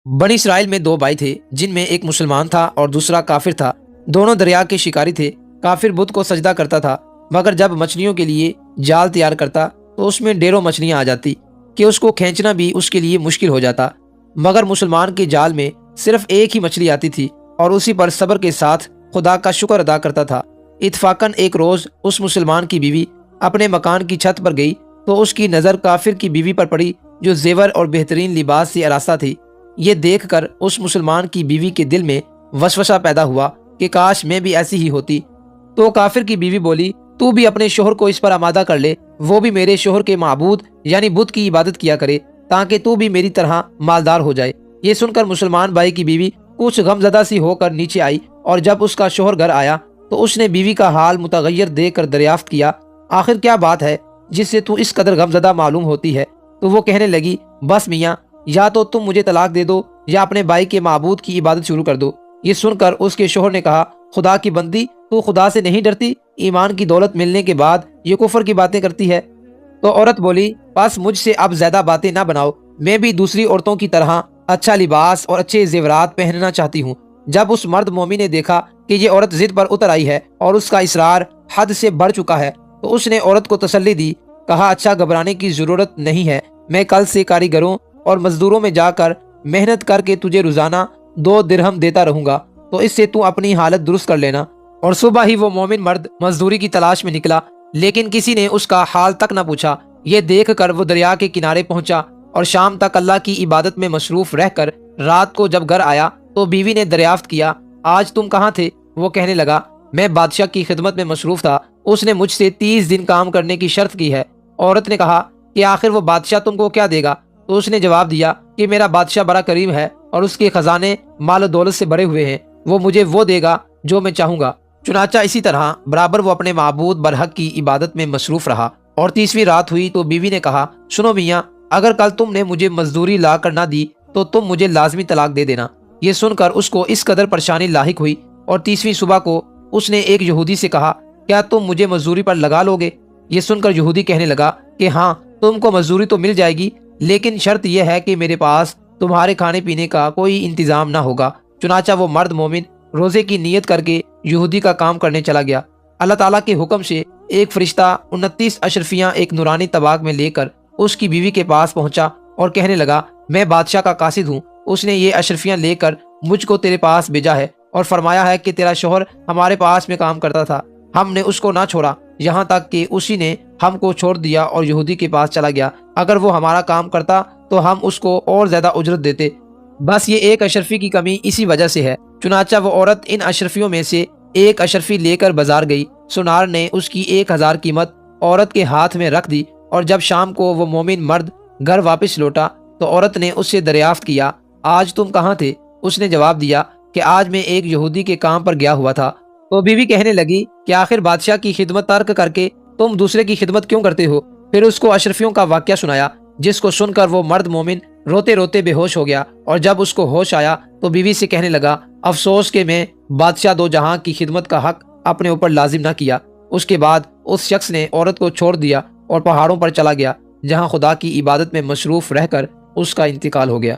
बनी इसराइल में दो भाई थे, जिनमें एक मुसलमान था और दूसरा काफिर था। दोनों दरिया के शिकारी थे। काफिर बुत को सजदा करता था, मगर जब मछलियों के लिए जाल तैयार करता तो उसमें ढेरों मछलियां आ जाती कि उसको खींचना भी उसके लिए मुश्किल हो जाता। मगर मुसलमान के जाल में सिर्फ एक ही मछली आती थी और उसी पर सब्र के साथ खुदा का शुक्र अदा करता था। इत्फाकन एक रोज उस मुसलमान की बीवी अपने मकान की छत पर गई तो उसकी नज़र काफिर की बीवी पर पड़ी, जो जेवर और बेहतरीन लिबास से आरास्ता थी। ये देखकर उस मुसलमान की बीवी के दिल में वसवसा पैदा हुआ कि काश मैं भी ऐसी ही होती। तो काफिर की बीवी बोली, तू भी अपने शोहर को इस पर आमादा कर ले, वो भी मेरे शोहर के माबूद यानी बुत की इबादत किया करे, ताकि तू भी मेरी तरह मालदार हो जाए। ये सुनकर मुसलमान भाई की बीवी कुछ गमजदा सी होकर नीचे आई और जब उसका शोहर घर आया तो उसने बीवी का हाल मुतगय्यर देख कर दरियाफ्त किया, आखिर क्या बात है जिससे तू इस कदर गमजदा मालूम होती है। तो वो कहने लगी, बस मियाँ, या तो तुम मुझे तलाक दे दो या अपने भाई के माबूद की इबादत शुरू कर दो। ये सुनकर उसके शोहर ने कहा, खुदा की बंदी, तू खुदा से नहीं डरती? ईमान की दौलत मिलने के बाद ये कुफर की बातें करती है। तो औरत बोली, बस मुझसे अब ज्यादा बातें ना बनाओ, मैं भी दूसरी औरतों की तरह अच्छा लिबास और अच्छे जेवरात पहनना चाहती हूँ। जब उस मर्द मोमी ने देखा कि ये औरत जिद पर उतर आई है और उसका इसरार हद से बढ़ चुका है, तो उसने औरत को तसल्ली दी। कहा, अच्छा, घबराने की जरूरत नहीं है, मैं कल से कारीगरों और मजदूरों में जाकर मेहनत करके तुझे रोजाना 2 दिरहम देता रहूंगा, तो इससे तू अपनी हालत दुरुस्त कर लेना। और सुबह ही वो मोमिन मर्द मजदूरी की तलाश में निकला, लेकिन किसी ने उसका हाल तक न पूछा। ये देख कर वो दरिया के किनारे पहुंचा और शाम तक अल्लाह की इबादत में मशरूफ रहकर रात को जब घर आया तो बीवी ने दरियाफ्त किया, आज तुम कहाँ थे? वो कहने लगा, मैं बादशाह की खिदमत में मशरूफ था, उसने मुझसे 30 दिन काम करने की शर्त की है। औरत ने कहा कि आखिर वो बादशाह तुमको क्या देगा? तो उसने जवाब दिया कि मेरा बादशाह बड़ा करीम है और उसके खजाने माल दौलत से भरे हुए हैं, वो मुझे वो देगा जो मैं चाहूंगा। चुनाचा इसी तरह बराबर वो अपने माबूद बरहक की इबादत में मसरूफ रहा। और 30वीं रात हुई तो बीवी ने कहा, सुनो मियाँ, अगर कल तुमने मुझे मजदूरी ला कर ना दी तो तुम मुझे लाजमी तलाक दे देना। ये सुनकर उसको इस कदर परेशानी लाहिक हुई और 30वीं सुबह को उसने एक यहूदी से कहा, क्या तुम मुझे मजदूरी पर लगा लोगे? ये सुनकर यहूदी कहने लगा कि हाँ, तुमको मजदूरी तो मिल जाएगी, लेकिन शर्त यह है कि मेरे पास तुम्हारे खाने पीने का कोई इंतजाम ना होगा। चुनाचा वो मर्द मोमिन रोजे की नीयत करके यहूदी का काम करने चला गया। अल्लाह ताला के हुक्म से एक फरिश्ता 29 अशरफियाँ एक नूरानी तबाक में लेकर उसकी बीवी के पास पहुंचा और कहने लगा, मैं बादशाह का कासिद हूँ, उसने ये अशरफियाँ लेकर मुझको तेरे पास भेजा है और फरमाया है कि तेरा शोहर हमारे पास में काम करता था, हमने उसको ना छोड़ा, यहाँ तक कि उसी ने हमको छोड़ दिया और यहूदी के पास चला गया। अगर वो हमारा काम करता तो हम उसको और ज्यादा उजरत देते, बस ये एक अशरफी की कमी इसी वजह से है। चुनाचा वो औरत इन अशरफियों में से एक अशरफी लेकर बाजार गई। सुनार ने उसकी 1000 कीमत औरत के हाथ में रख दी और जब शाम को वो मोमिन मर्द घर वापस लौटा तो औरत ने उससे दरियाफ्त किया, आज तुम कहाँ थे? उसने जवाब दिया कि आज मैं एक यहूदी के काम पर गया हुआ था। तो बीवी कहने लगी कि आखिर बादशाह की खिदमत तर्क करके तुम दूसरे की खिदमत क्यों करते हो? फिर उसको अशरफियों का वाक्या सुनाया, जिसको सुनकर वो मर्द मोमिन रोते रोते बेहोश हो गया और जब उसको होश आया तो बीवी से कहने लगा, अफसोस कि मैं बादशाह दो जहां की खिदमत का हक अपने ऊपर लाजिम ना किया। उसके बाद उस शख्स ने औरत को छोड़ दिया और पहाड़ों पर चला गया, जहां खुदा की इबादत में मशरूफ रहकर उसका इंतकाल हो गया।